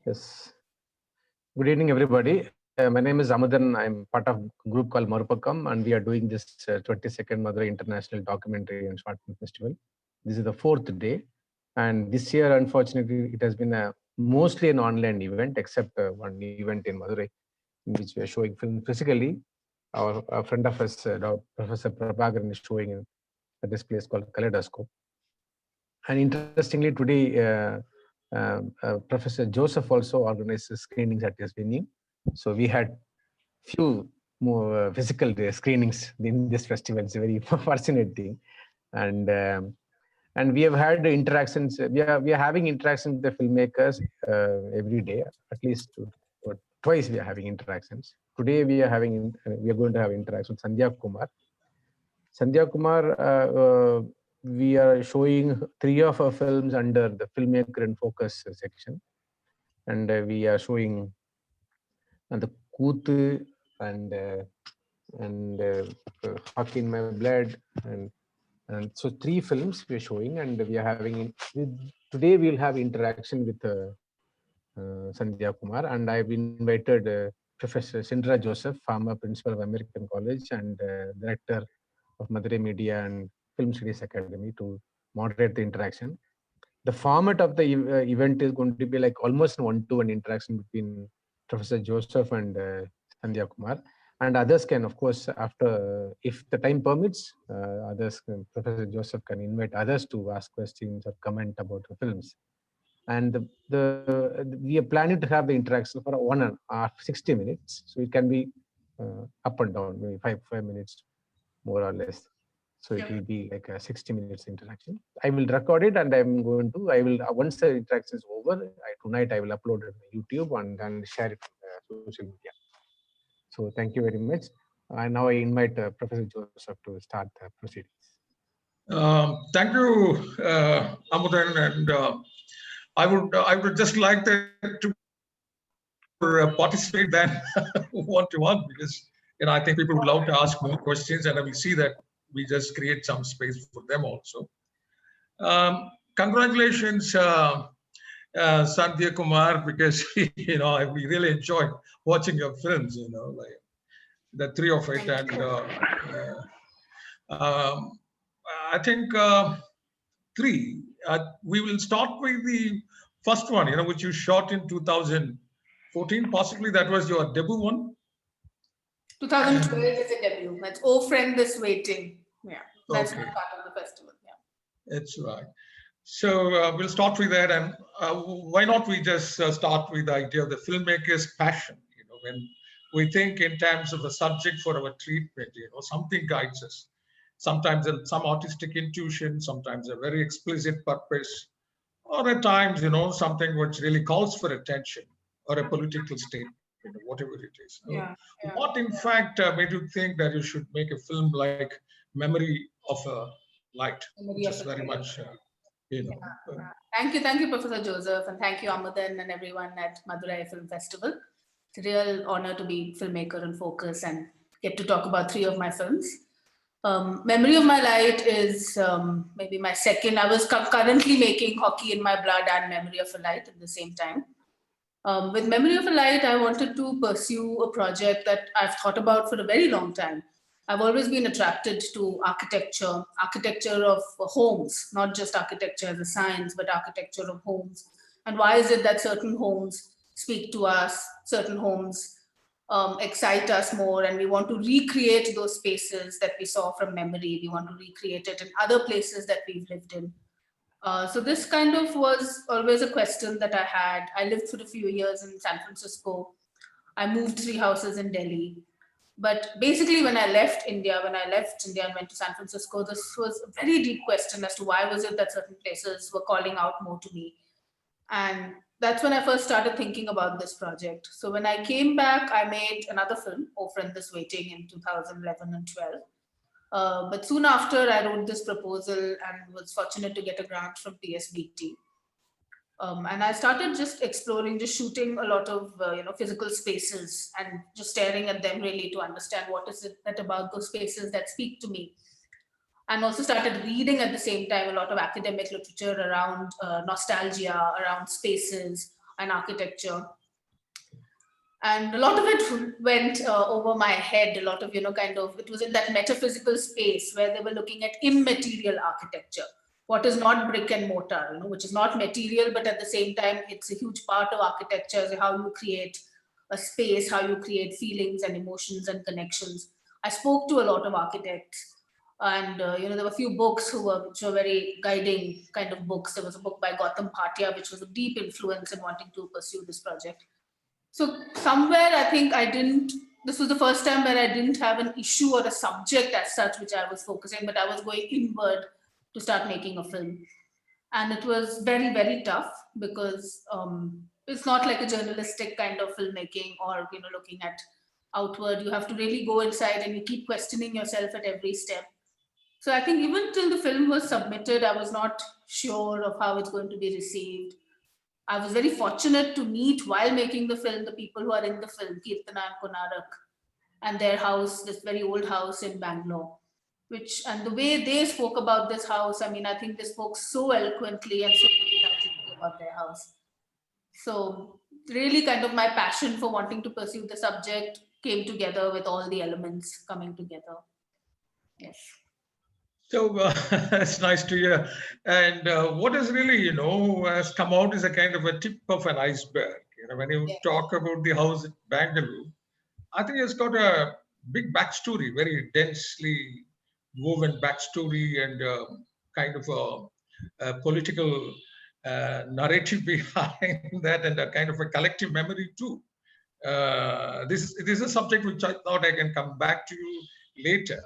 Yes. Good evening, everybody. My name is Amadan. I'm part of a group called Marupakam, and we are doing this 22nd Madurai International Documentary and Short Film Festival. This is the fourth day, and this year, unfortunately, it has been mostly an online event, except one event in Madurai, in which we are showing film physically. Our friend of us, Professor Prabhakaran, is showing at this place called Kaleidoscope. And interestingly, today, Professor Joseph also organizes screenings at his venue. So we had few more physical screenings in this festival. It's a very fortunate thing, and we have had interactions. We are having interactions with the filmmakers every day, at least twice. We are having interactions. Today we are going to have interactions with Sandhya Kumar. Sandhya Kumar, we are showing 3 of our films under the Filmmaker and Focus section, and we are showing the Kooth and Hockey in My Blood, and so 3 films we are showing, and we are having today. We'll have interaction with Sandhya Kumar, and I've invited Professor Chinnaraj Joseph, former principal of American College and director of Madurai Media and Film Studies Academy, to moderate the interaction. The format of the event is going to be like almost one-to-one interaction between Professor Joseph and Sandhya Kumar, and others can, of course, after if the time permits, Professor Joseph can invite others to ask questions or comment about the films. And we are planning to have the interaction for 1 hour 60 minutes, so it can be up and down, maybe 5 minutes more or less. So it will be like a 60 minutes interaction. I will record it, and I will once the interaction is over, tonight I will upload it on YouTube and then share it on social media. So thank you very much. And now I invite Professor Joseph to start the proceedings. Thank you, Amudan, and I would just like to participate than one-to-one, because I think people would love to ask more questions, and we see that we just create some space for them also. Congratulations, Sandhya Kumar, because we really enjoyed watching your films. Like the 3 of it, and I think 3. We will start with the first one, which you shot in 2014. Possibly that was your debut one. 2012 is a debut. That's Oh Friend This Waiting. Yeah, that's not part of the festival. Yeah, that's right. So we'll start with that, and why not we just start with the idea of the filmmaker's passion? When we think in terms of the subject for our treatment, something guides us. Sometimes some artistic intuition, sometimes a very explicit purpose, or at times, something which really calls for attention, or a political statement, whatever it is. What, in fact, made you think that you should make a film like Memory of a Light, which is very much, Thank you, Professor Joseph, and thank you, Amadan, and everyone at Madurai Film Festival. It's a real honor to be Filmmaker in Focus and get to talk about 3 of my films. Memory of My Light is maybe my second. I was currently making Hockey in My Blood and Memory of a Light at the same time. With Memory of a Light, I wanted to pursue a project that I've thought about for a very long time. I've always been attracted to architecture of homes, not just architecture as a science, but architecture of homes. And why is it that certain homes speak to us, certain homes excite us more, and we want to recreate those spaces that we saw from memory. We want to recreate it in other places that we've lived in. So this kind of was always a question that I had. I lived for a few years in San Francisco. I moved 3 houses in Delhi. But basically, when I left India and went to San Francisco, this was a very deep question as to why was it that certain places were calling out more to me. And that's when I first started thinking about this project. So when I came back, I made another film, Oh Friend This Waiting, in 2011 and 12. But soon after, I wrote this proposal and was fortunate to get a grant from TSBT. And I started just exploring, just shooting a lot of physical spaces and just staring at them really to understand what is it that about those spaces that speak to me. And also started reading at the same time a lot of academic literature around nostalgia, around spaces, and architecture. And a lot of it went over my head, a lot of, it was in that metaphysical space where they were looking at immaterial architecture, what is not brick and mortar, which is not material, but at the same time, it's a huge part of architecture, how you create a space, how you create feelings and emotions and connections. I spoke to a lot of architects, and there were a few books which were very guiding kind of books. There was a book by Gautam Bhatia, which was a deep influence in wanting to pursue this project. So somewhere I think this was the first time where I didn't have an issue or a subject as such, which I was focusing, but I was going inward to start making a film. And it was very, very tough because it's not like a journalistic kind of filmmaking or, looking at outward. You have to really go inside and you keep questioning yourself at every step. So I think even till the film was submitted, I was not sure of how it's going to be received. I was very fortunate to meet, while making the film, the people who are in the film, Kirtana and Konarak, and their house, this very old house in Bangalore, and the way they spoke about this house, I mean, I think they spoke so eloquently and so intelligently about their house. So really kind of my passion for wanting to pursue the subject came together with all the elements coming together. Yes. So it's nice to hear. And what has really, has come out is a kind of a tip of an iceberg. When you talk about the house at Bangalore, I think it's got a big backstory, very densely woven backstory, and kind of a political narrative behind that, and a kind of a collective memory too. This is a subject which I thought I can come back to you later.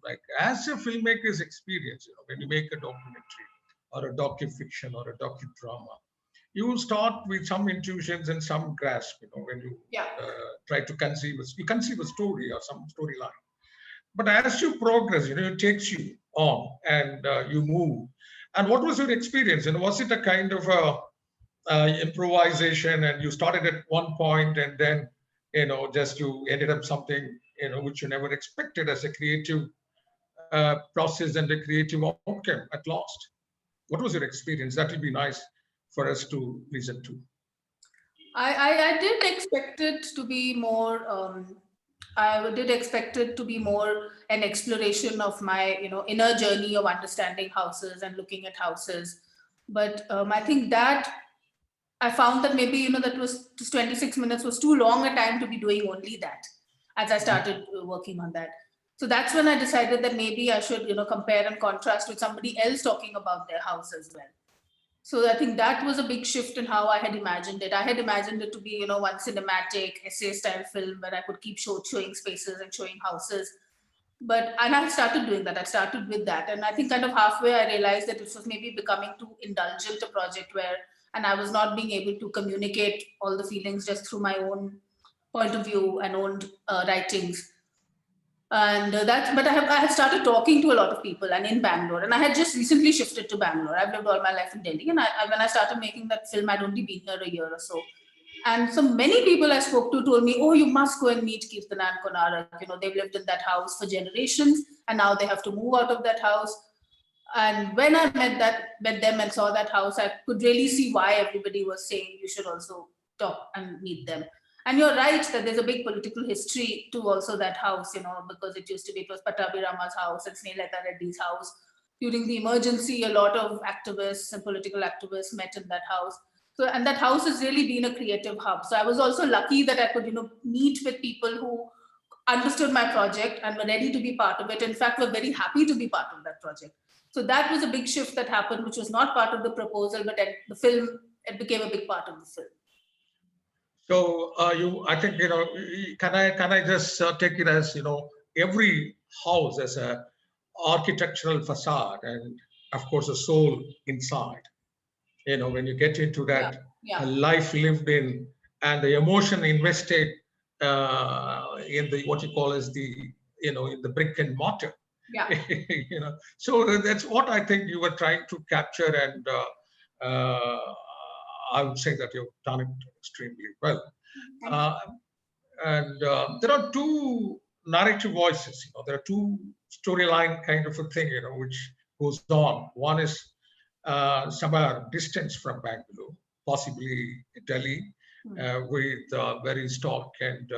Like as a filmmaker's experience, when you make a documentary or a docu-fiction or a docudrama, you start with some intuitions and some grasp, when you try to conceive a story or some storyline. But as you progress, it takes you on, and you move. And what was your experience? And was it a kind of improvisation, and you started at one point and then, just you ended up something, which you never expected as a creative process and a creative outcome at last? What was your experience? That would be nice for us to listen to. I did expect it to be more. I did expect it to be more an exploration of my, inner journey of understanding houses and looking at houses. But I think that I found that maybe, that was just 26 minutes was too long a time to be doing only that as I started working on that. So that's when I decided that maybe I should, compare and contrast with somebody else talking about their house as well. So I think that was a big shift in how I had imagined it. I had imagined it to be, one cinematic essay style film where I could keep showing spaces and showing houses. And I started doing that. I started with that. And I think kind of halfway I realized that this was maybe becoming too indulgent a project and I was not being able to communicate all the feelings just through my own point of view and own writings. And but I had started talking to a lot of people and in Bangalore, and I had just recently shifted to Bangalore. I've lived all my life in Delhi, and when I started making that film, I'd only been here a year or so. And so many people I spoke to told me, "Oh, you must go and meet Kirtana and Konarak. They've lived in that house for generations, and now they have to move out of that house." And when I met them and saw that house, I could really see why everybody was saying you should also talk and meet them. And you're right that there's a big political history to also that house, because it was Pattabhi Rama's house and Snehlata Reddy's house. During the emergency, a lot of activists and political activists met in that house. So, and that house has really been a creative hub. So I was also lucky that I could, meet with people who understood my project and were ready to be part of it. In fact, were very happy to be part of that project. So that was a big shift that happened, which was not part of the proposal, but at the film, it became a big part of the film. So I think, can I just take it as, every house as a architectural facade and of course a soul inside. When you get into that life lived in and the emotion invested in the what you call as the in the brick and mortar. Yeah. So that's what I think you were trying to capture, and I would say that you've done it extremely well. And there are two narrative voices. There are two storyline kind of a thing, which goes on. One is somewhere distance from Bangalore, possibly Delhi with very stock and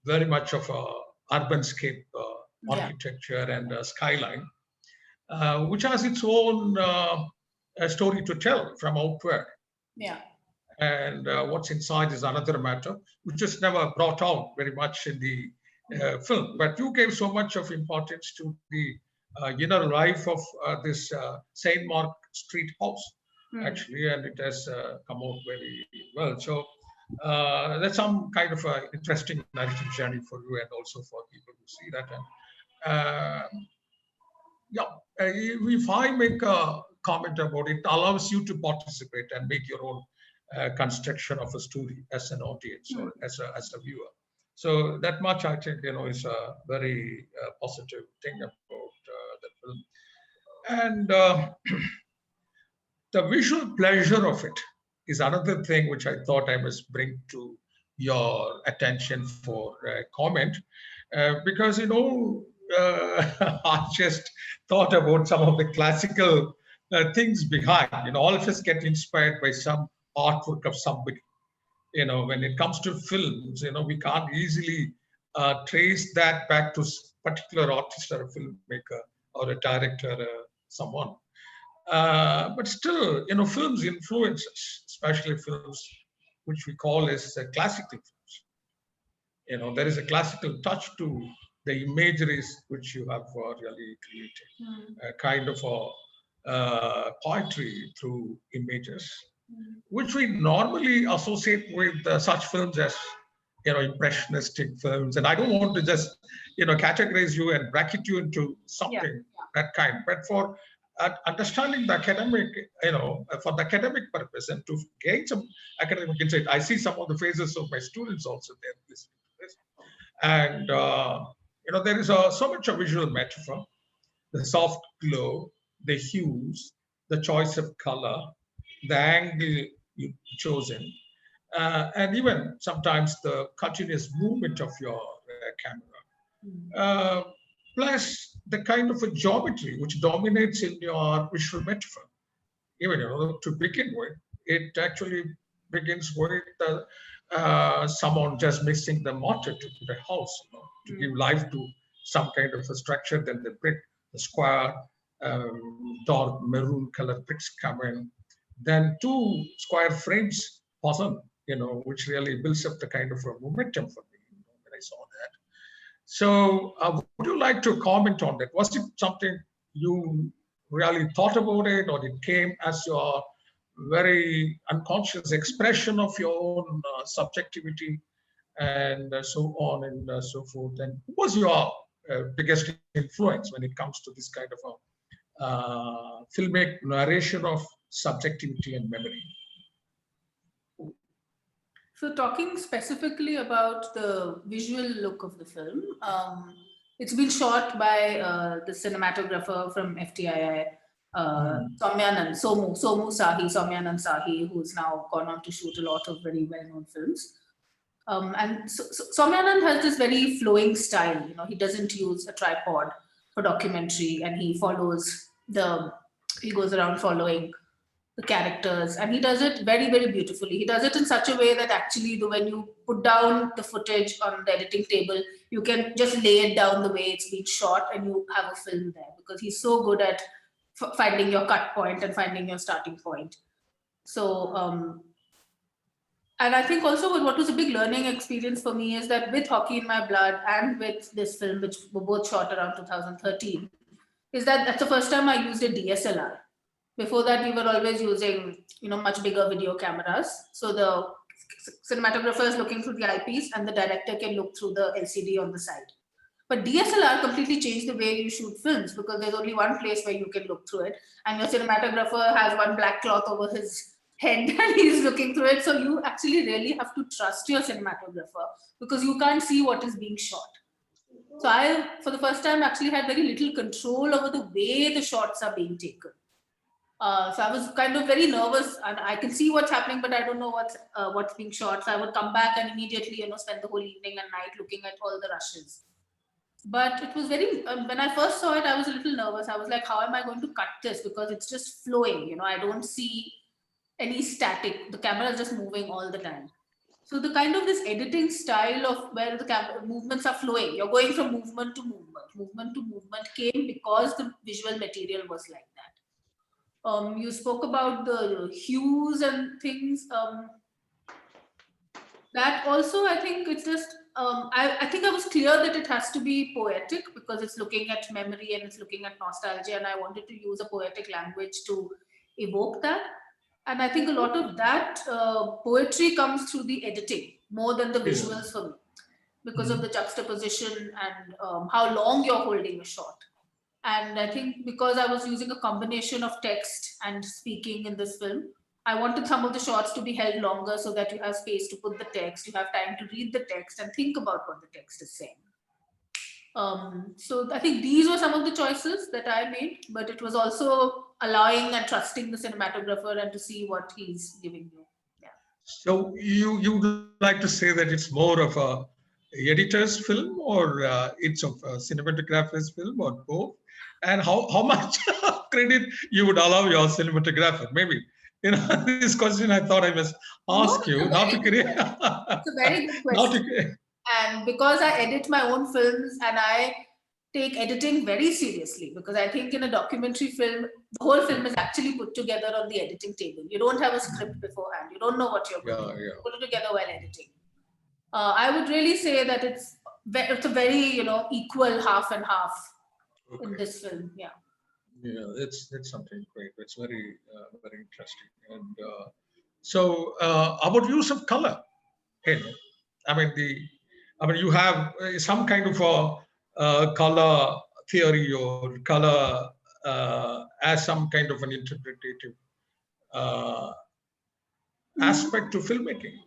very much of a urbanscape architecture and skyline, which has its own story to tell from outward. Yeah. And what's inside is another matter, which is never brought out very much in the film. But you gave so much of importance to the inner life of this Saint Mark Street house, actually, and it has come out very well. So that's some kind of a interesting narrative journey for you and also for people who see that. And if I make a comment about it, allows you to participate and make your own construction of a story as an audience or as a viewer. So that much I think is a very positive thing about the film. And the visual pleasure of it is another thing which I thought I must bring to your attention for comment, because I just thought about some of the classical things behind. All of us get inspired by some artwork of somebody. When it comes to films, we can't easily trace that back to a particular artist or a filmmaker or a director or someone. But still, films influence us, especially films which we call as classical films. There is a classical touch to the imageries which you have really created, a kind of a poetry through images, which we normally associate with such films as impressionistic films. And I don't want to just categorize you and bracket you into something that kind, but for understanding the academic, for the academic purpose and to gain some academic insight. I see some of the faces of my students also there listening to this. And, there is so much of visual metaphor, the soft glow, the hues, the choice of color, the angle you've chosen, and even sometimes the continuous movement of your camera. Plus the kind of a geometry which dominates in your visual metaphor. Even to begin with, it actually begins with someone just mixing the mortar to the house, to give life to some kind of a structure. Then the brick, the square, dark maroon color bricks come in. Then two square frames puzzle, which really builds up the kind of a momentum for me when I saw that. So would you like to comment on that? Was it something you really thought about it, or it came as your very unconscious expression of your own subjectivity and so on and so forth? And what was your biggest influence when it comes to this kind of a filmic narration of subjectivity and memory? So talking specifically about the visual look of the film, it's been shot by the cinematographer from FTII, Somu Sahi, who's now gone on to shoot a lot of very well-known films. And Soumyanand has this very flowing style. He doesn't use a tripod for documentary, and he goes around following the characters, and he does it very, very beautifully. He does it in such a way that actually when you put down the footage on the editing table, you can just lay it down the way it's been shot and you have a film there, because he's so good at finding your cut point and finding your starting point. So, and I think also what was a big learning experience for me is that with Hockey in My Blood and with this film, which were both shot around 2013, is that that's the first time I used a DSLR. Before that, we were always using, much bigger video cameras. So the cinematographer is looking through the eyepiece and the director can look through the LCD on the side. But DSLR completely changed the way you shoot films, because there's only one place where you can look through it. And your cinematographer has one black cloth over his head and he's looking through it. So you actually really have to trust your cinematographer, because you can't see what is being shot. So I, for the first time, actually had very little control over the way the shots are being taken. So I was kind of very nervous, and I can see what's happening, but I don't know what's being shot. So I would come back and immediately, spend the whole evening and night looking at all the rushes. But it was very, when I first saw it, I was a little nervous. I was like, how am I going to cut this? Because it's just flowing, I don't see any static. The camera is just moving all the time. So the kind of this editing style of where the camera movements are flowing, you're going from movement to movement came because the visual material was like that. You spoke about the hues and things. That also, I think it's just, I think I was clear that it has to be poetic because it's looking at memory and it's looking at nostalgia, and I wanted to use a poetic language to evoke that. And I think a lot of that poetry comes through the editing more than the visuals for me, because of the juxtaposition and how long you're holding a shot. And I think because I was using a combination of text and speaking in this film, I wanted some of the shots to be held longer so that you have space to put the text, you have time to read the text and think about what the text is saying. So I think these were some of the choices that I made, but it was also allowing and trusting the cinematographer and to see what he's giving you. Yeah. So you would like to say that it's more of a editor's film, or it's of a cinematographer's film, or both? And how much credit you would allow your cinematographer? Maybe, this question I thought I must ask you, not to create. It's a very good question. And because I edit my own films and I take editing very seriously, because I think in a documentary film, the whole film is actually put together on the editing table. You don't have a script beforehand. You don't know what you're going to do. You put it together while editing. I would really say that it's a very, equal half and half in this film. Yeah. Yeah, it's something great. It's very, very interesting. And so about use of color, you have some kind of a color theory or color as some kind of an interpretative aspect to filmmaking.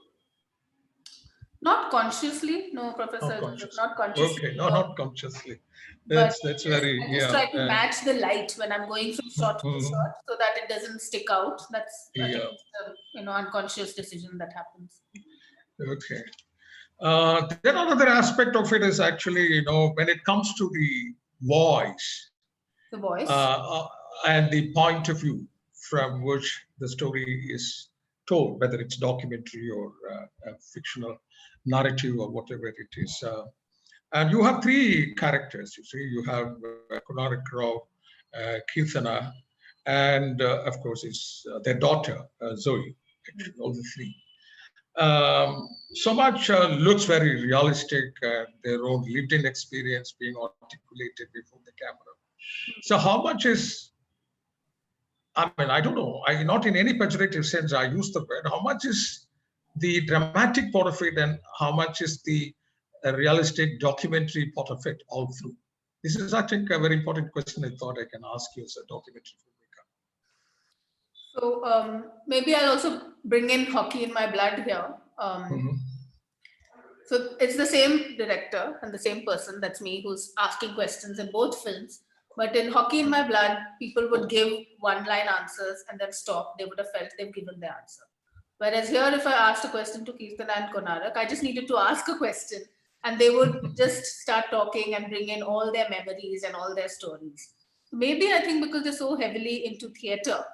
Not consciously, no, Professor. Not consciously. Okay, not consciously. That's very. I just try to match the light when I'm going from shot to shot, so that it doesn't stick out. That's unconscious decision that happens. Okay. Then another aspect of it is actually, when it comes to the voice. The voice. And the point of view from which the story is told, whether it's documentary or a fictional narrative or whatever it is. And you have three characters, you see. You have Kunal Rao, Kirtana, and of course, it's their daughter, Zoe, actually, all the three. So much looks very realistic, their own lived-in experience being articulated before the camera. So how much is, I don't know, not in any pejorative sense I use the word, how much is the dramatic part of it and how much is the realistic documentary part of it all through? This is, I think, a very important question I thought I can ask you as a documentary filmmaker. So maybe I'll also bring in hockey in my blood here. So it's the same director and the same person, that's me, who's asking questions in both films. But in Hockey in My Blood, people would give one-line answers and then stop. They would have felt they've given the answer. Whereas here, if I asked a question to Kirtana and Konarak, I just needed to ask a question and they would just start talking and bring in all their memories and all their stories. Maybe I think because they're so heavily into theater,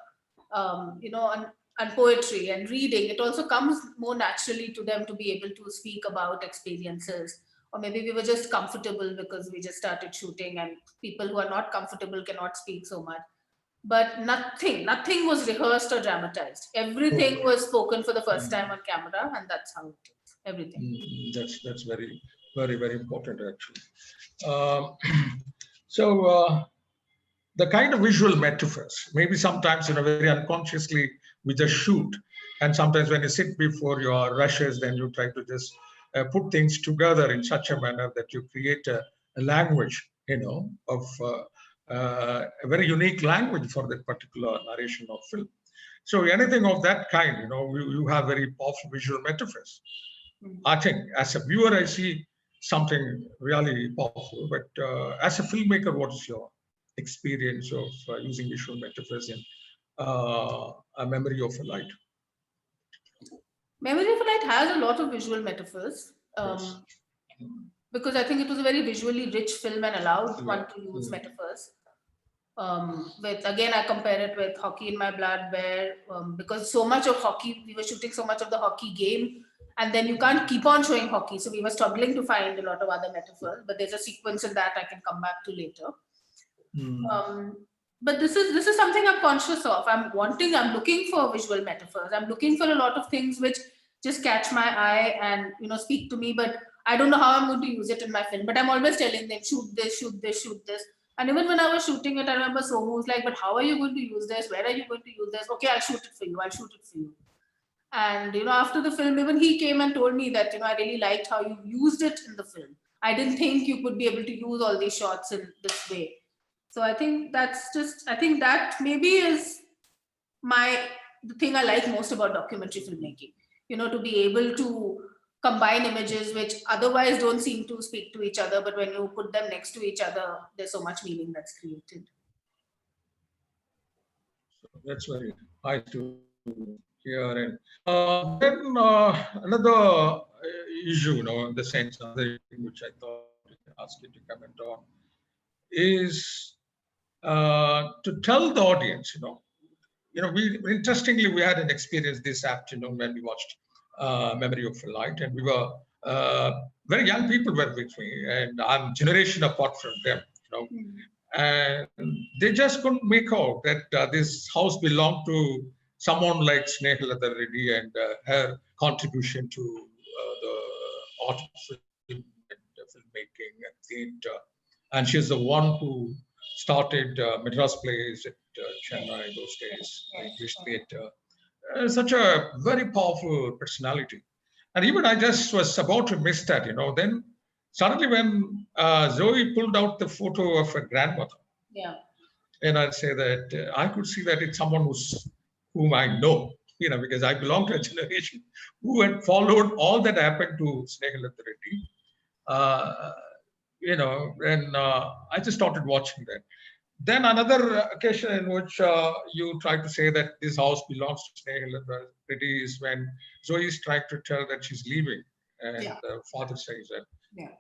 and poetry and reading, it also comes more naturally to them to be able to speak about experiences. Or maybe we were just comfortable because we just started shooting and people who are not comfortable cannot speak so much. But nothing was rehearsed or dramatized. Everything was spoken for the first time on camera, and that's how it is. Everything. That's very, very, very important, actually. So the kind of visual metaphors, maybe sometimes, very unconsciously, we just shoot. And sometimes when you sit before your rushes, then you try to just put things together in such a manner that you create a language, of a very unique language for that particular narration of film. So anything of that kind, you have very powerful visual metaphors. I think as a viewer, I see something really powerful. But as a filmmaker, what is your experience of using visual metaphors in A Memory of a Light? Memory of a Light has a lot of visual metaphors. Yes. Because I think it was a very visually rich film and allowed one to use metaphors. With again, I compare it with Hockey in My Blood, where because so much of hockey, we were shooting so much of the hockey game, and then you can't keep on showing hockey. So we were struggling to find a lot of other metaphors, but there's a sequence in that I can come back to later. But this is something I'm conscious of. I'm looking for visual metaphors. I'm looking for a lot of things which just catch my eye and speak to me, but I don't know how I'm going to use it in my film. But I'm always telling them, shoot this, shoot this, shoot this. And even when I was shooting it, I remember Somu was like, but how are you going to use this? Where are you going to use this? Okay, I'll shoot it for you. I'll shoot it for you. And after the film, even he came and told me that I really liked how you used it in the film. I didn't think you could be able to use all these shots in this way. So I think that maybe is the thing I like most about documentary filmmaking. To be able to combine images which otherwise don't seem to speak to each other, but when you put them next to each other, there's so much meaning that's created. So that's very nice to hear. And then another issue, in the sense, another thing which I thought I ask you to comment on is to tell the audience, interestingly, we had an experience this afternoon when we watched Memory of a Light, and we were very young people were with me, and I'm generation apart from them, and they just couldn't make out that this house belonged to someone like Snehalata Reddy and her contribution to the art of film and filmmaking and theatre. And she's the one who started Madras plays at Chennai those days, English theatre. Such a very powerful personality. And even I just was about to miss that, then suddenly when Zoe pulled out the photo of her grandmother, and I'd say that I could see that it's someone whom I know, because I belong to a generation who had followed all that happened to Snehalata Reddy. And I just started watching that. Then another occasion in which you try to say that this house belongs to Snehalata Reddy is when Zoe is trying to tell that she's leaving, and the father says that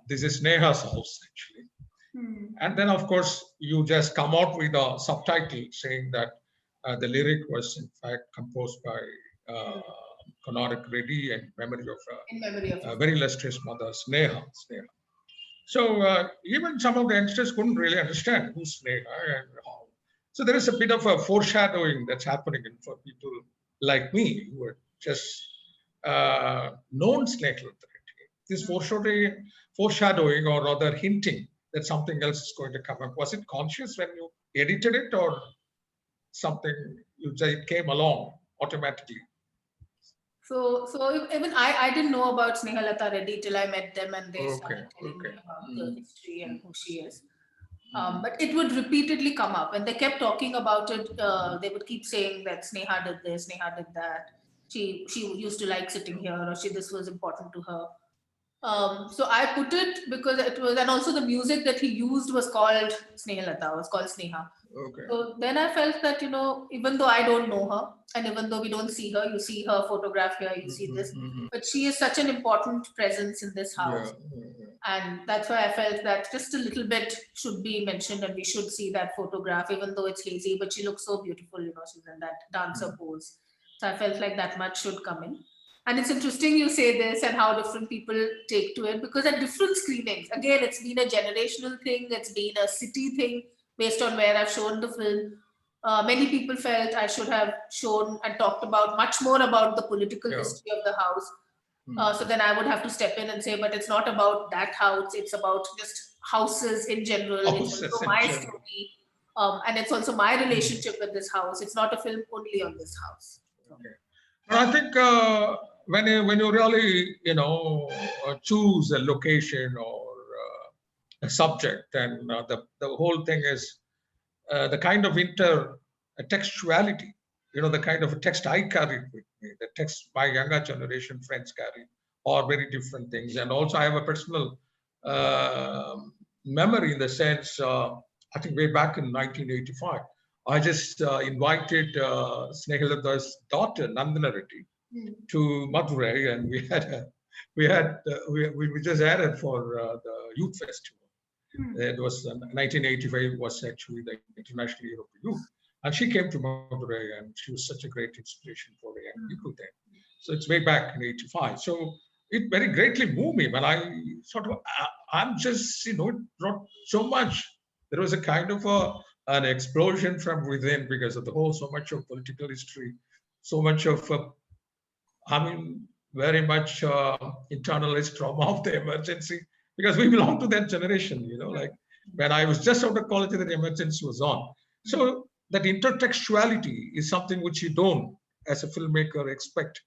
this is Neha's house actually. And then of course you just come out with a subtitle saying that the lyric was in fact composed by Konarak Reddy in memory of a very illustrious mother, Sneha. So even some of the youngsters couldn't really understand who's Sneha and how. So there is a bit of a foreshadowing that's happening for people like me who are just known Sneha. This foreshadowing or rather hinting that something else is going to come up. Was it conscious when you edited it or something you say it came along automatically? So even I didn't know about Snehalata Reddy till I met them and they started telling me about the history and who she is. But it would repeatedly come up. When they kept talking about it, they would keep saying that Sneha did this, Sneha did that. She used to like sitting here, or this was important to her. So I put it because it was, and also the music that he used was called Snehalata, was called Sneha. So then I felt that, even though I don't know her, and even though we don't see her, you see her photograph here, you see this, but she is such an important presence in this house. And that's why I felt that just a little bit should be mentioned and we should see that photograph, even though it's lazy, but she looks so beautiful, she's in that dancer pose. So I felt like that much should come in. And it's interesting you say this and how different people take to it, because at different screenings, again, it's been a generational thing, it's been a city thing based on where I've shown the film. Many people felt I should have shown and talked about much more about the political history of the house. So then I would have to step in and say, but it's not about that house, it's about just houses in general. It's also my story. And it's also my relationship with this house. It's not a film only on this house. I think when you really choose a location or a subject, and the whole thing is the kind of intertextuality, the kind of text I carried with me, the text my younger generation friends carry, are very different things. And also I have a personal memory in the sense, I think way back in 1985, I just invited Snehalata's daughter, Nandana Reddy, to Madurai, and we just had it for the youth festival. It was 1985 was actually the International Year of the Youth. And she came to Madurai and she was such a great inspiration for the young people then. So it's way back in 85. So it very greatly moved me. But I sort of, I'm just, it brought so much. There was a kind of an explosion from within because of the whole, so much of political history, so much of, very much internalized trauma of the emergency, because we belong to that generation, like when I was just out of college, the emergency was on. So that intertextuality is something which you don't, as a filmmaker, expect.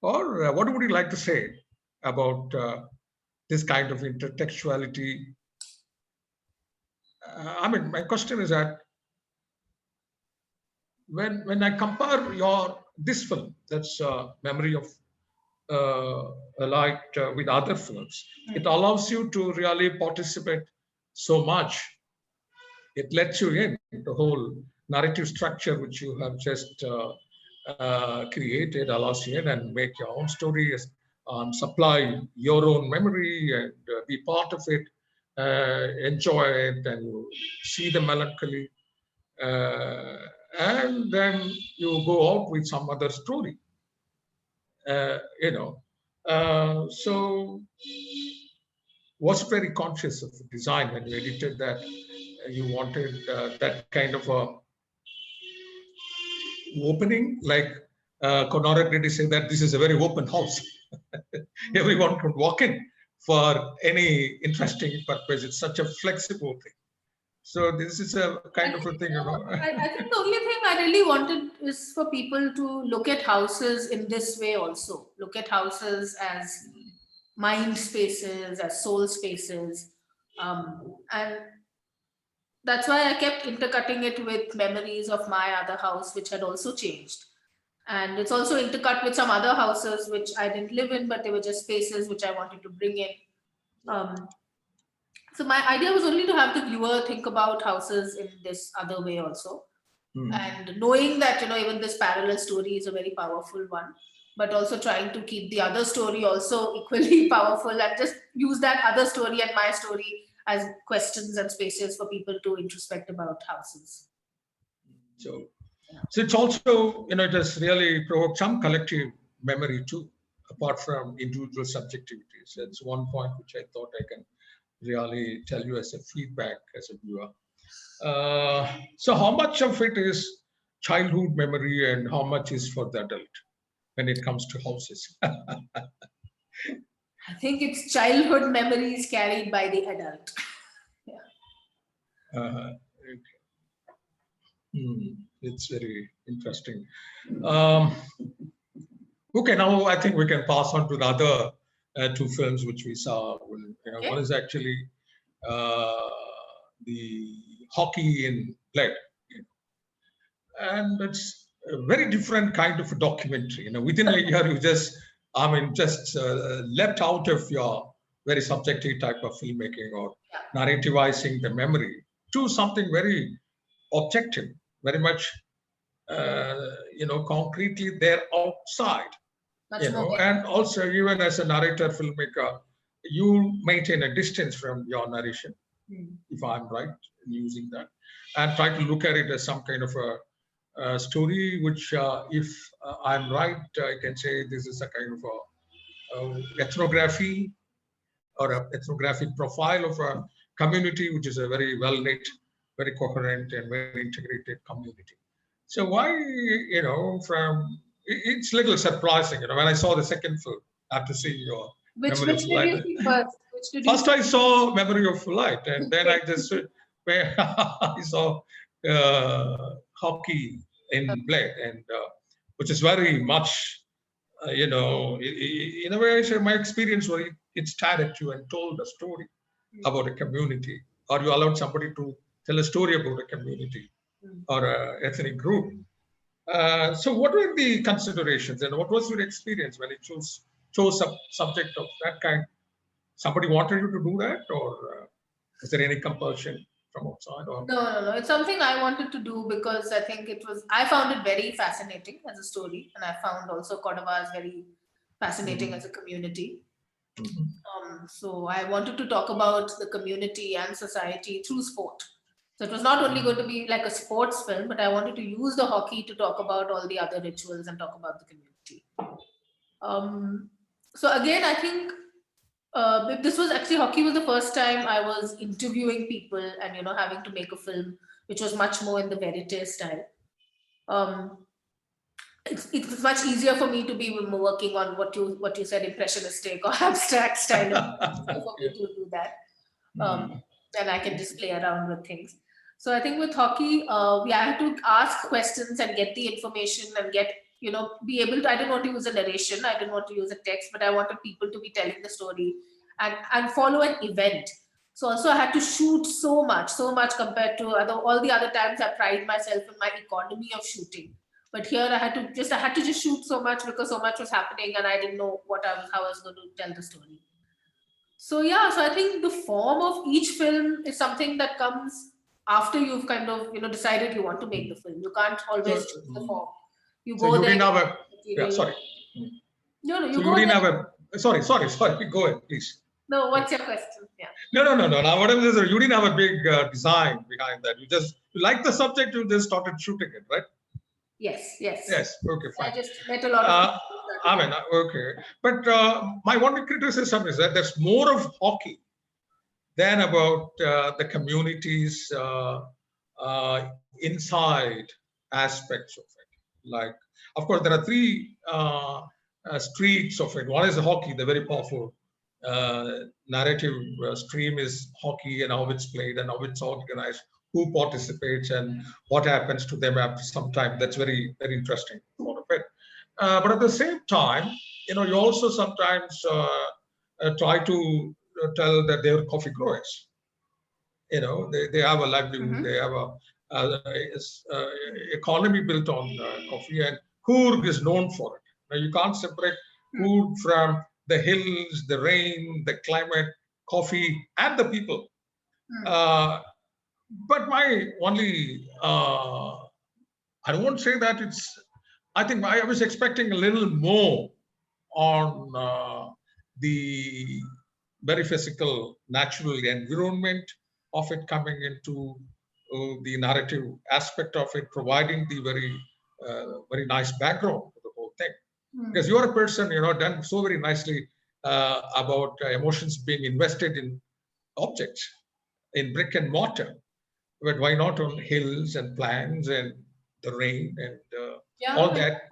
Or what would you like to say about this kind of intertextuality? My question is that when I compare this film, that's Memory of Light, with other films, it allows you to really participate so much. It lets you in the whole narrative structure which you have just created, allows you in and make your own stories, supply your own memory and be part of it, enjoy it, and you see the melancholy, and then you go out with some other story. So was very conscious of the design when you edited that. You wanted that kind of a opening, like Conrad Reddy said that this is a very open house. Everyone could walk in for any interesting purpose. It's such a flexible thing. So this is a kind of a thing, I think the only thing I really wanted is for people to look at houses in this way also. Look at houses as mind spaces, as soul spaces. And that's why I kept intercutting it with memories of my other house, which had also changed. And it's also intercut with some other houses which I didn't live in, but they were just spaces which I wanted to bring in. So my idea was only to have the viewer think about houses in this other way also. And knowing that, even this parallel story is a very powerful one, but also trying to keep the other story also equally powerful, and just use that other story and my story as questions and spaces for people to introspect about houses. So it's also, it has really provoked some collective memory too, apart from individual subjectivities. That's one point which I thought I can really tell you as a feedback as a viewer. So how much of it is childhood memory and how much is for the adult when it comes to houses? I think it's childhood memories carried by the adult. Okay. It's very interesting. Okay, now I think we can pass on to the other two films which we saw. Okay. One is actually the Hockey in Blood, and it's a very different kind of a documentary. Within a year, you just left out of your very subjective type of filmmaking or narrativizing the memory to something very objective, very much, concretely there outside. And also, even as a narrator filmmaker, you maintain a distance from your narration, if I'm right in using that, and try to look at it as some kind of a story, which, if I'm right, I can say this is a kind of a ethnography or an ethnographic profile of a community, which is a very well-knit, very coherent, and very integrated community. So why, it's a little surprising, when I saw the second film, after seeing your Memory of Light. First I saw Memory of Light, and then I just I saw Hockey in Blood, and which is very much, in a way, my experience where it stared at you and told a story about a community, or you allowed somebody to tell a story about a community or an ethnic group. So what were the considerations and what was your experience when you chose a subject of that kind? Somebody wanted you to do that, or was there any compulsion from outside? Or? No. It's something I wanted to do because I think I found it very fascinating as a story, and I found also Cordova is very fascinating as a community. So I wanted to talk about the community and society through sport. So it was not only going to be like a sports film, but I wanted to use the hockey to talk about all the other rituals and talk about the community. So again, I think this was actually hockey was the first time I was interviewing people and having to make a film which was much more in the verite style. Um, it's much easier for me to be working on what you said, impressionistic or abstract style for me to do that. And I can just play around with things. So I think with hockey, we had to ask questions and get the information and get, be able to, I didn't want to use a narration, I didn't want to use a text, but I wanted people to be telling the story and follow an event. So also I had to shoot so much compared to all the other times I pride myself in my economy of shooting. But here I had to just shoot so much because so much was happening and I didn't know how I was going to tell the story. So yeah, so I think the form of each film is something that comes after you've kind of decided you want to make the film. You can't always choose the form. You So go you there. didn't have a sorry. No, you so go you didn't there. have a sorry. Go ahead, please. No, what's your question? Yeah. No. Now, what I'm saying is, you didn't have a big design behind that. You liked the subject. You just started shooting it, right? Yes. Yes. Okay. Fine. I just met a lot of people. Okay. But my one criticism is that there's more of hockey than about the community's inside aspects of it. Like, of course, there are three streets of it. One is the hockey, the very powerful narrative stream is hockey and how it's played and how it's organized, who participates and what happens to them after some time. That's very, very interesting. But at the same time, you also sometimes try to tell that they're coffee growers. They have a livelihood, they have a economy built on coffee, and Coorg is known for it. Now, you can't separate Coorg from the hills, the rain, the climate, coffee, and the people. But my only, I don't want to say that I think I was expecting a little more on the very physical, natural environment of it coming into the narrative aspect of it, providing the very nice background to the whole thing. Because you're a person, done so very nicely about emotions being invested in objects, in brick and mortar. But why not on hills and plants and the rain and all that,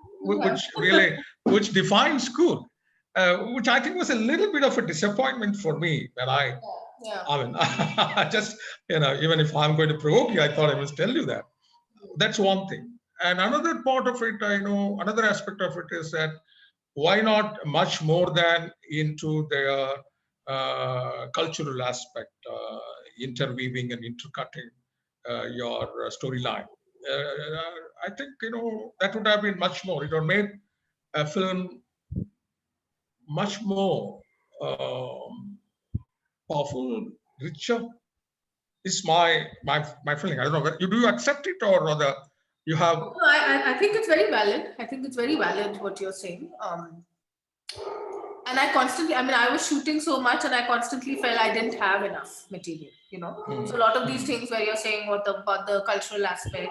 which defines Coorg, which I think was a little bit of a disappointment for me when I mean, just, even if I'm going to provoke you, I thought I must tell you that. That's one thing. And another part of it, another aspect of it is that why not much more than into their cultural aspect, interweaving and intercutting your storyline. I think, that would have been much more. It would have made a film much more powerful, richer. Is my feeling. I don't know. Do you accept it or rather you have? No, I think it's very valid. I think it's very valid what you're saying. And I was shooting so much and I constantly felt I didn't have enough material, So a lot of these things where you're saying about the cultural aspect,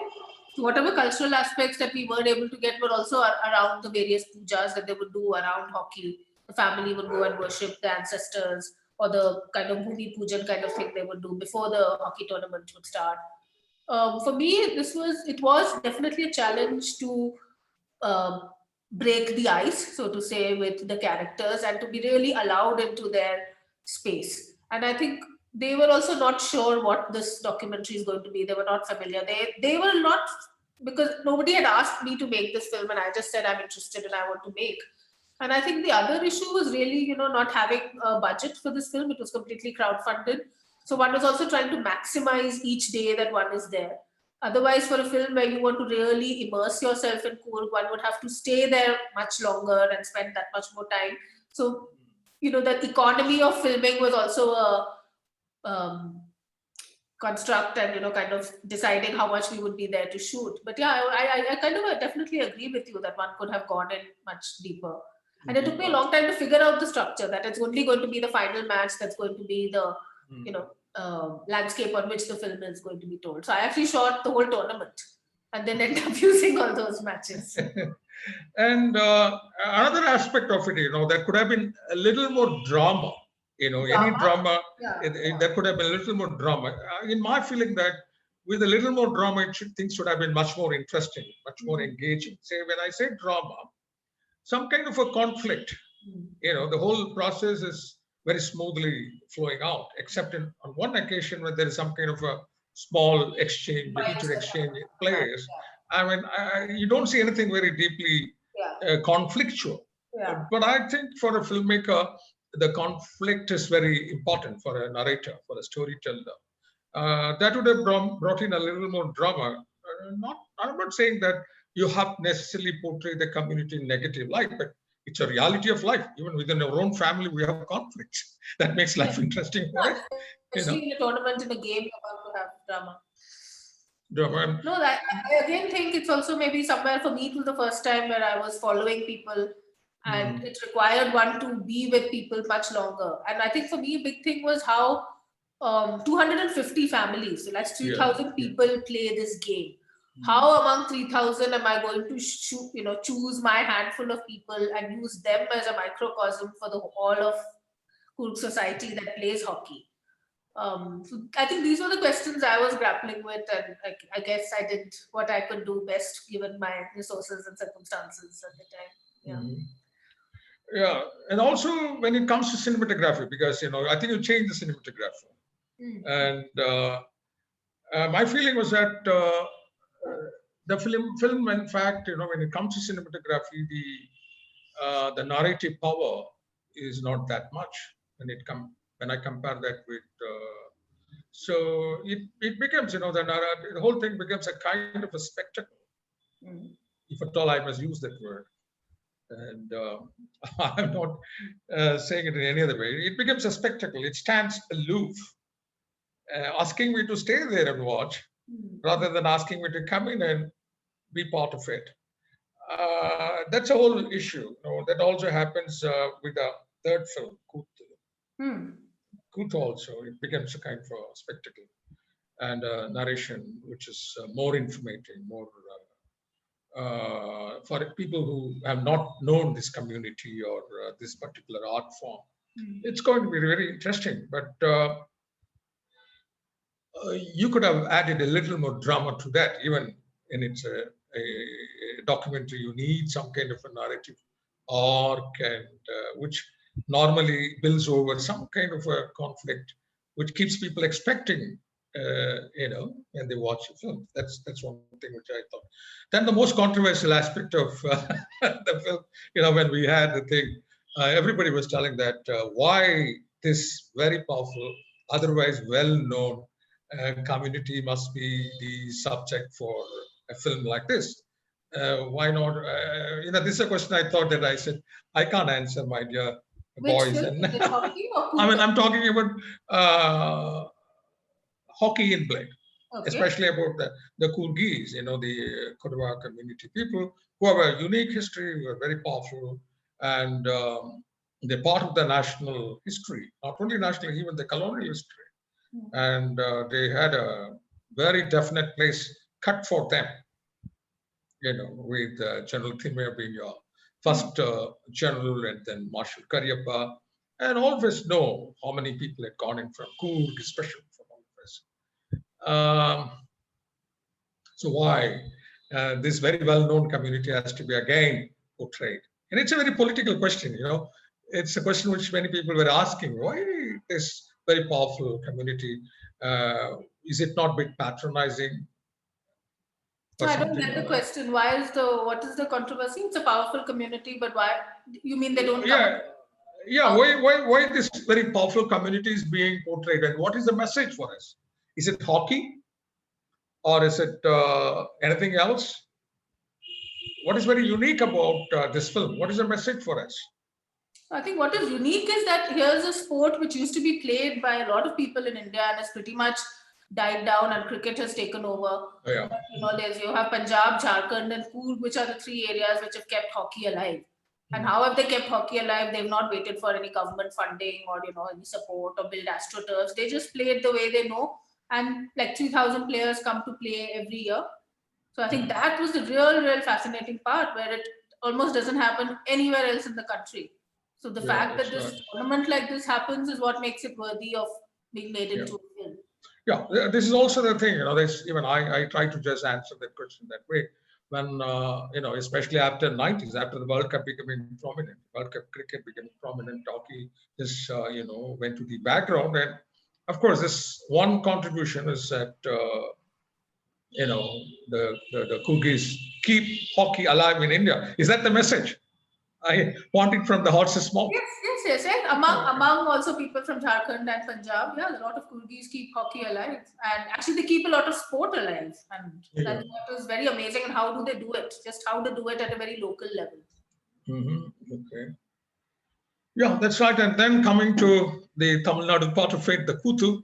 so whatever cultural aspects that we were able to get were also around the various pujas that they would do around hockey. The family would go and worship the ancestors, or the kind of Bhumi Pujan kind of thing they would do before the hockey tournament would start. For me, it was definitely a challenge to break the ice, so to say, with the characters and to be really allowed into their space. And I think they were also not sure what this documentary is going to be. They were not familiar. They were not, because nobody had asked me to make this film, and I just said I'm interested and I want to make. And I think the other issue was really, not having a budget for this film. It was completely crowdfunded. So one was also trying to maximize each day that one is there. Otherwise, for a film where you want to really immerse yourself in Coorg, one would have to stay there much longer and spend that much more time. So, the economy of filming was also a construct and, kind of deciding how much we would be there to shoot. But yeah, I kind of definitely agree with you that one could have gone in much deeper. And it took me a long time to figure out the structure, that it's only going to be the final match that's going to be the, landscape on which the film is going to be told. So I actually shot the whole tournament and then ended up using all those matches. And another aspect of it, there could have been a little more drama. Any drama, there could have been a little more drama. In my feeling that with a little more drama, things should have been much more interesting, much more engaging. Say, when I say drama, some kind of a conflict, the whole process is very smoothly flowing out, except on one occasion when there is some kind of a small exchange, heated exchange plays. I mean, you don't see anything very deeply conflictual. But I think for a filmmaker, the conflict is very important for a narrator, for a storyteller. That would have brought in a little more drama. I'm not saying that you have to necessarily portray the community in negative light, but it's a reality of life. Even within our own family, we have conflicts. That makes life interesting for us. Especially in a tournament, in a game, you're about to have drama. Drama. No, I again think it's also maybe somewhere for me, it was the first time where I was following people and it required one to be with people much longer. And I think for me, a big thing was how 250 families, so that's 3,000 people play this game. How among 3,000 am I going to choose my handful of people and use them as a microcosm for all of Kurg society that plays hockey? So I think these were the questions I was grappling with, and I guess I did what I could do best given my resources and circumstances at the time. Yeah, and also when it comes to cinematography, because I think you changed the cinematography, and my feeling was that the film, in fact, when it comes to cinematography, the narrative power is not that much when I compare that with. So it becomes, the whole thing becomes a kind of a spectacle, if at all I must use that word. And I'm not saying it in any other way. It becomes a spectacle. It stands aloof, asking me to stay there and watch, rather than asking me to come in and be part of it. That's a whole issue. That also happens with the third film, Kut. Kut also, it becomes a kind of a spectacle and narration, which is more informative, more for people who have not known this community or this particular art form. It's going to be very interesting, but you could have added a little more drama to that. Even in it's a documentary, you need some kind of a narrative arc, and which normally builds over some kind of a conflict, which keeps people expecting, when they watch a film. That's one thing which I thought. Then the most controversial aspect of the film, when we had the thing, everybody was telling that why this very powerful, otherwise well-known community must be the subject for a film like this. Why not? This is a question I thought that I said, I can't answer, my dear boys. And I'm talking about hockey in Blake, especially about the Kurgis, the Kodwa community people who have a unique history, who are very powerful, and they're part of the national history, not only national, even the colonial history. And they had a very definite place cut for them, with General Thimme being your first general, and then Marshal Karyappa, and always know how many people had gone in from Coorg, especially from all of us. So why this very well-known community has to be again portrayed? And it's a very political question, It's a question which many people were asking. Why this very powerful community? Is it not a bit patronizing? So I don't get the question. What is the controversy? It's a powerful community, but why? You mean they don't come? Yeah. Why this very powerful community is being portrayed, and what is the message for us? Is it hockey, or is it anything else? What is very unique about this film? What is the message for us? I think what is unique is that here's a sport which used to be played by a lot of people in India and has pretty much died down, and cricket has taken over. You have Punjab, Jharkhand, and Coorg, which are the three areas which have kept hockey alive. And how have they kept hockey alive? They've not waited for any government funding or any support or build astroturfs. They just play it the way they know, and like 3,000 players come to play every year. So I think that was the real fascinating part, where it almost doesn't happen anywhere else in the country. So the fact that this tournament like this happens is what makes it worthy of being made into a film. Yeah, this is also the thing. There's even I try to just answer that question that way. When especially after '90s, after the World Cup becoming prominent, World Cup cricket became prominent, hockey just went to the background, and of course, this one contribution is that the Cougars keep hockey alive in India. Is that the message? I want it from the horse's mouth. Yes. Among also people from Jharkhand and Punjab, a lot of Cougars keep hockey alive, and actually they keep a lot of sport alive, and that is very amazing. And how do they do it? Just how to do it at a very local level. Okay. Yeah, that's right. And then coming to the Tamil Nadu part of it, the Kuthu.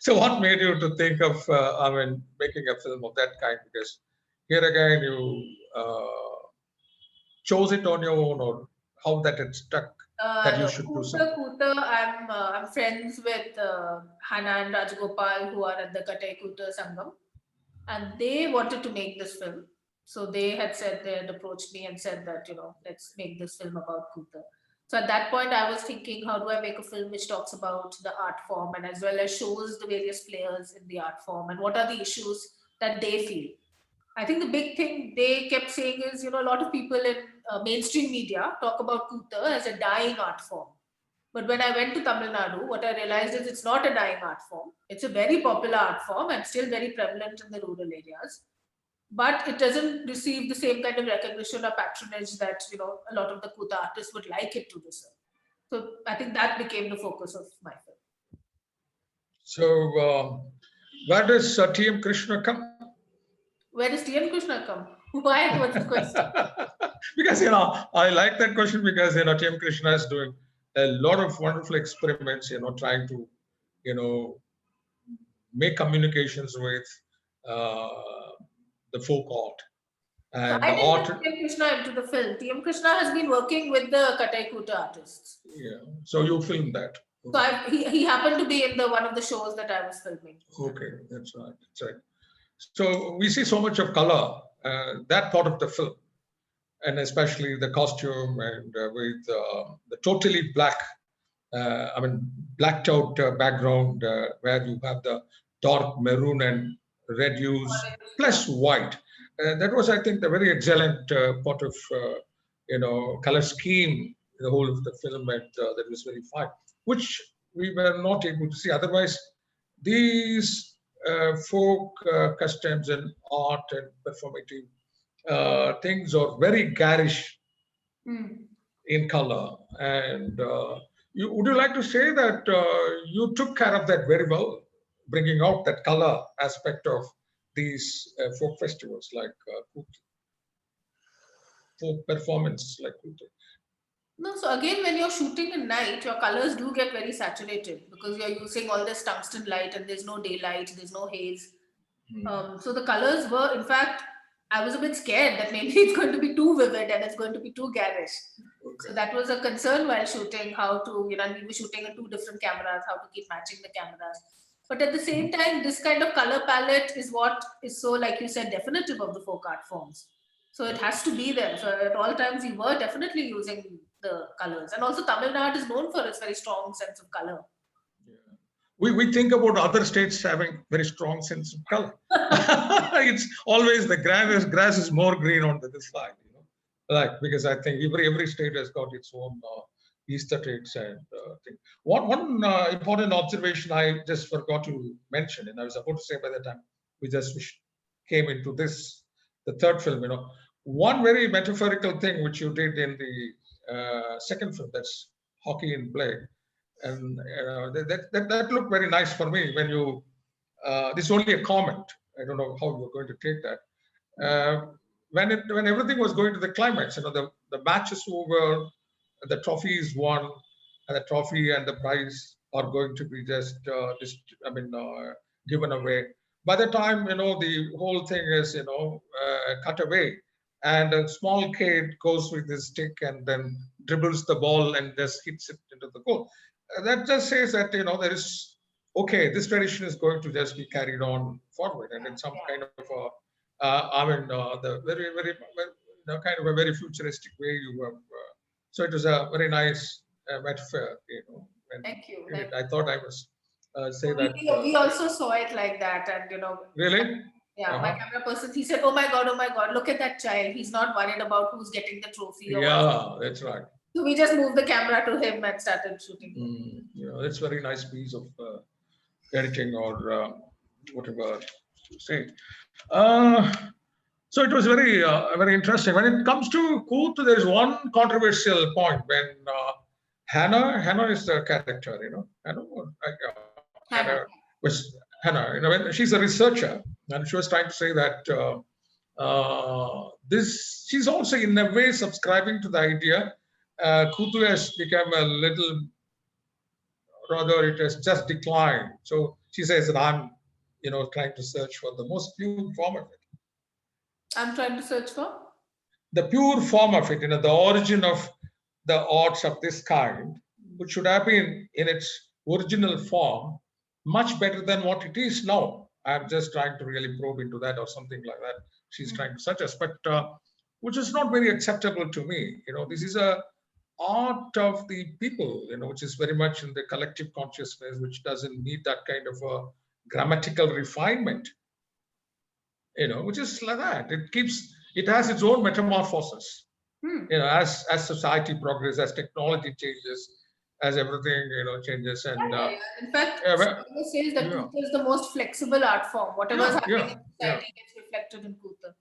So what made you to think of, making a film of that kind? Because here again, you chose it on your own, or how that it stuck that you should do something? Kuta, I'm friends with Hannah and Rajgopal, who are at the Katai Kuta Sangam, and they wanted to make this film. So they had approached me and said that, let's make this film about Kuta. So at that point, I was thinking, how do I make a film which talks about the art form and as well as shows the various players in the art form, and what are the issues that they feel. I think the big thing they kept saying is, a lot of people in mainstream media talk about Kuta as a dying art form. But when I went to Tamil Nadu, what I realized is it's not a dying art form. It's a very popular art form and still very prevalent in the rural areas. But it doesn't receive the same kind of recognition or patronage that, a lot of the Kuta artists would like it to deserve. So I think that became the focus of my film. So where does T.M. Krishna come? Where does T.M. Krishna come? Why? What's the question? Because, I like that question because, T.M. Krishna is doing a lot of wonderful experiments, trying to, make communications with the folk art. And so I didn't bring T.M. Krishna into the film. T.M. Krishna has been working with the Katai Kuta artists. Yeah. So you filmed that. So he happened to be in one of the shows that I was filming. Okay, that's right. So we see so much of color, that part of the film, and especially the costume and with the totally black, blacked out background where you have the dark maroon and red hues plus white. That was, I think, the very excellent part of, color scheme, the whole of the film, and that was very fine, which we were not able to see. Otherwise, these folk customs and art and performative things are very garish in color. And would you like to say that you took care of that very well, bringing out that color aspect of these folk festivals like folk performance like Kuta? No, so again, when you're shooting at night, your colors do get very saturated because you're using all this tungsten light and there's no daylight, there's no haze. So the colors were, in fact, I was a bit scared that maybe it's going to be too vivid and it's going to be too garish. Okay. So that was a concern while shooting, how to, we were shooting on 2 different cameras, how to keep matching the cameras. But at the same time, this kind of color palette is what is so, like you said, definitive of the folk art forms. So it has to be there. So at all times, we were definitely using the colors. And also Tamil Nadu is known for its very strong sense of color. Yeah. We think about other states having very strong sense of color. It's always the grass is more green on this side, because I think every state has got its own aesthetics and thing. One important observation I just forgot to mention, and I was about to say by the time we just came into the third film, one very metaphorical thing which you did in the second film, that's Hockey in Play, and that looked very nice for me when you. This is only a comment. I don't know how you're going to take that. When everything was going to the climax, the matches over, the trophy is won, and the trophy and the prize are going to be just given away. By the time the whole thing is cut away, and a small kid goes with his stick and then dribbles the ball and just hits it into the goal. That just says that, you know, there is, okay, this tradition is going to just be carried on forward, and in some kind of a, the kind of a very futuristic way you have. So it was a very nice metaphor, you know. Thank you. I thought I must say that. We also saw it like that, and you know. Really? Yeah, my camera person, he said, oh my God, look at that child. He's not worried about who's getting the trophy. Or yeah, that's right. So we just moved the camera to him and started shooting. Yeah, that's a very nice piece of editing or whatever you say. So it was very, very interesting. When it comes to Kuth, there is one controversial point when Hannah is the character, you know, Hannah was Hannah, you know, when she's a researcher, and she was trying to say that she's also in a way subscribing to the idea. Kutu has become a little, rather it has just declined. So she says that I'm, you know, trying to search for the most pure form of it. I'm trying to search for? The pure form of it, you know, the origin of the arts of this kind, which should have been in its original form, much better than what it is now. I'm just trying to really probe into that or something like that. She's trying to suggest, but which is not very acceptable to me. You know, this is a art of the people, you know, which is very much in the collective consciousness, which doesn't need that kind of a grammatical refinement, you know, which is like that. It has its own metamorphosis, you know, as society progresses, as technology changes, as everything, you know, changes. And in fact, it says that Kuta is the most flexible art form. Whatever's happening in society gets reflected in Kuta.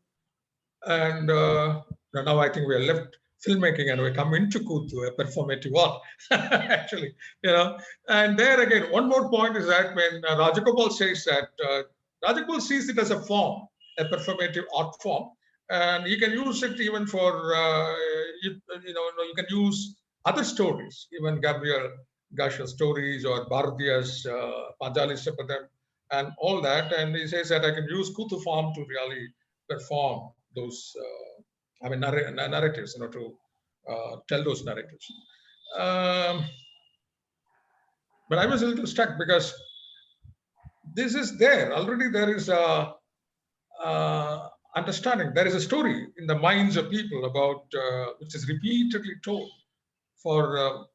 And now I think we are left filmmaking and we come into Kutu, a performative art, actually, you know. And there again, one more point is that when Rajagopal says that, Rajagopal sees it as a form, a performative art form, and you can use it even for, you can use other stories, even Gabriel Gasha's stories or Bharatiya's Panjali Sapadam and all that. And he says that I can use Kutu form to really perform those, narratives, you know, to tell those narratives. But I was a little stuck because this is there already. There is a understanding. There is a story in the minds of people about which is repeatedly told for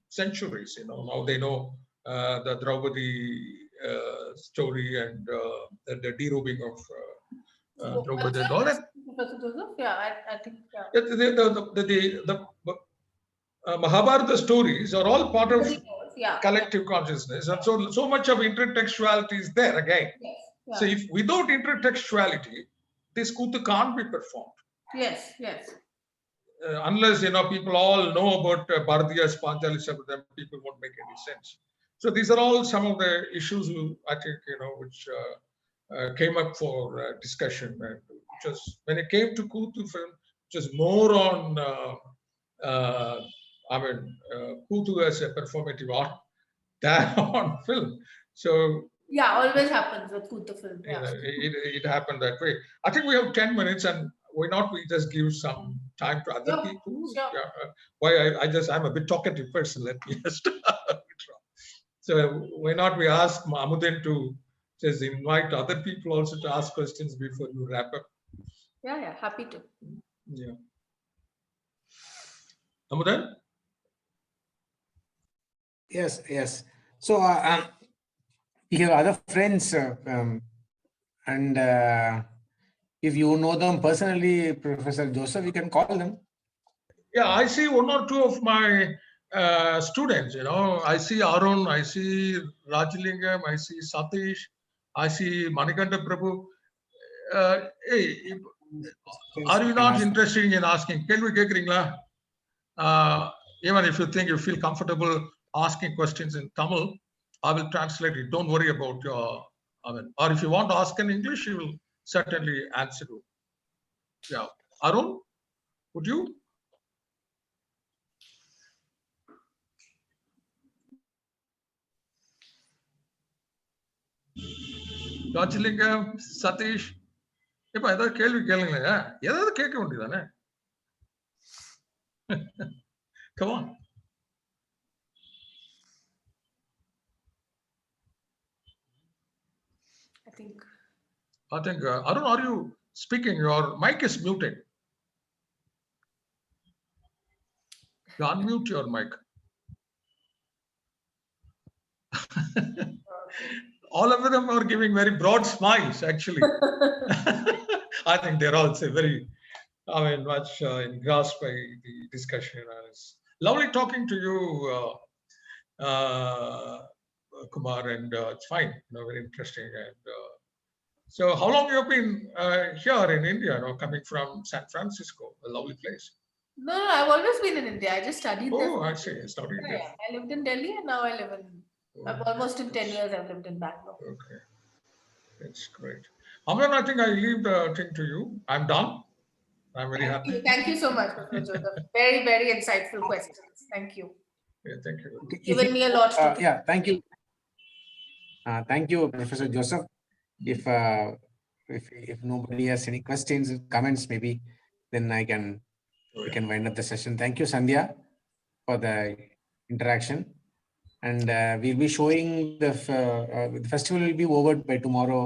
centuries. You know, now they know the Draupadi story and the derobing of Draupadi and all that. Yeah, I think. The Mahabharata stories are all part of collective consciousness, and so much of intertextuality is there again. Yes. Yeah. So if without intertextuality, this Kutu can't be performed. Yes. Unless, you know, people all know about Bharatiya's Panjali Sabadam, people won't make any sense. So these are all some of the issues I think, you know, which came up for discussion. And just when it came to Kutu film, just more on Kutu as a performative art than on film. So yeah, always happens with Kutu film. Yeah. It happened that way. I think we have 10 minutes, and why not we just give some time to other people? Sure. Yeah, I'm a bit talkative person. Let me just so why not we ask Amudin to just invite other people also to ask questions before you wrap up? Yeah, happy to. Yeah. Amudin? Yes. So we have other friends, and if you know them personally, Professor Joseph, you can call them. Yeah, I see one or two of my students, you know. I see Arun, I see Rajalingam, I see Satish, I see Manikanda Prabhu. Hey, are you not interested in asking? Can we get even if you feel comfortable asking questions in Tamil, I will translate it. Don't worry about your, or if you want to ask in English, you will certainly answer you. Yeah. Arun, would you? Rajalingam, Satish. இப்ப ஏதாவது கேள்வி கேளுங்க, ஏதாவது கேட்க வேண்டியதானே? Come on. I think Arun, are you speaking? Your mic is muted. You unmute your mic. All of them are giving very broad smiles, actually. I think they're also very, much engrossed by the discussion. It's lovely talking to you, Kumar, and it's fine, very interesting. And so, how long you have been here in India? Coming from San Francisco, a lovely place. No, I've always been in India. I just studied there. Oh, I see. You studied there. I lived in Delhi, and now I live in. Almost in 10 years, I've lived in Bangalore. Okay, that's great. Amran, I think I leave the thing to you. I'm done. I'm very happy. Thank you so much, Professor Joseph. Very, very insightful questions. Thank you. Yeah, thank you. Given me a lot to do. Yeah, thank you. Thank you, Professor Joseph. If nobody has any questions, comments, maybe, then we can wind up the session. Thank you, Sandhya, for the interaction. And we'll be showing the festival will be over by tomorrow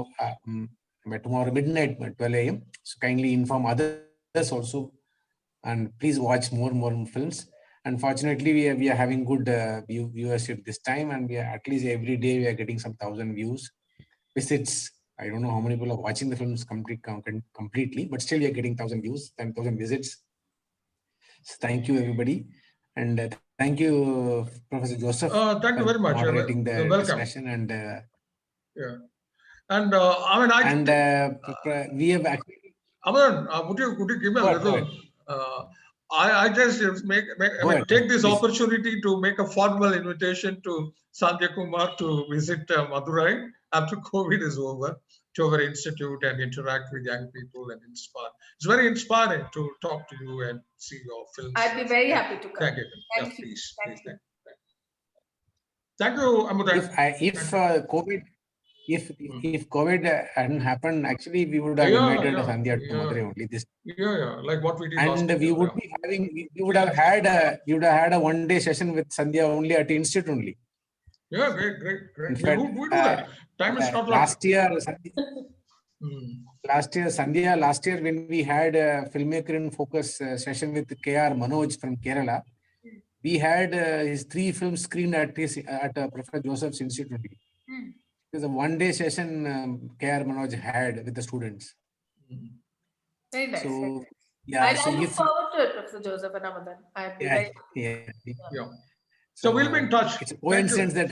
midnight, 12 a.m. So kindly inform others also, and please watch more films. Unfortunately, we are having good viewership this time, and we are at least every day we are getting some 1,000 views, visits. I don't know how many people are watching the films completely, but still we are getting 1,000 views, 10,000 visits. So thank you, everybody, and thank you, Professor Joseph. Thank you very much. Moderating the discussion and yeah, and we have actually. Aman, could you give me a little? I just take this opportunity to make a formal invitation to Sandhya Kumar to visit Madurai after COVID is over, to our institute and interact with young people and inspire. It's very inspiring to talk to you and see your films. I'd be very happy to come. Thank you. Thank you. Please. Thank you, Amudan. If COVID hadn't happened, actually we would have invited Sandhya to Madurai only. Like what we did and last we would be having, we would have had a one-day session with Sandhya only at the institute only. Yeah, great. In fact, we do that. Time is not last year, when we had a Filmmaker in Focus session with K.R. Manoj from Kerala, we had his 3 films screened at Professor Joseph's institute only. It was a one-day session K.R. Manoj had with the students. Very nice. So, I look forward to it, Professor Joseph and Amadan. So we'll be in touch. It's a coincidence that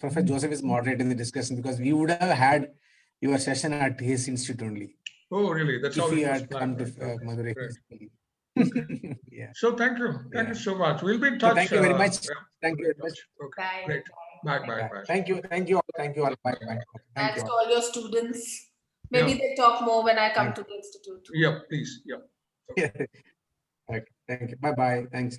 Professor Joseph is moderating the discussion, because we would have had your session at his institute only. Oh, really? That's how we it was had come to Madurai. Yeah. So thank you so much. We'll be in touch. So thank you very much. Thank you very much. Okay. Bye. Great. Bye. Thank you all. Bye. Thanks to all your students. Maybe they talk more when I come to the institute. Yeah, please. Yeah. Okay. Thank you. Bye. Thanks.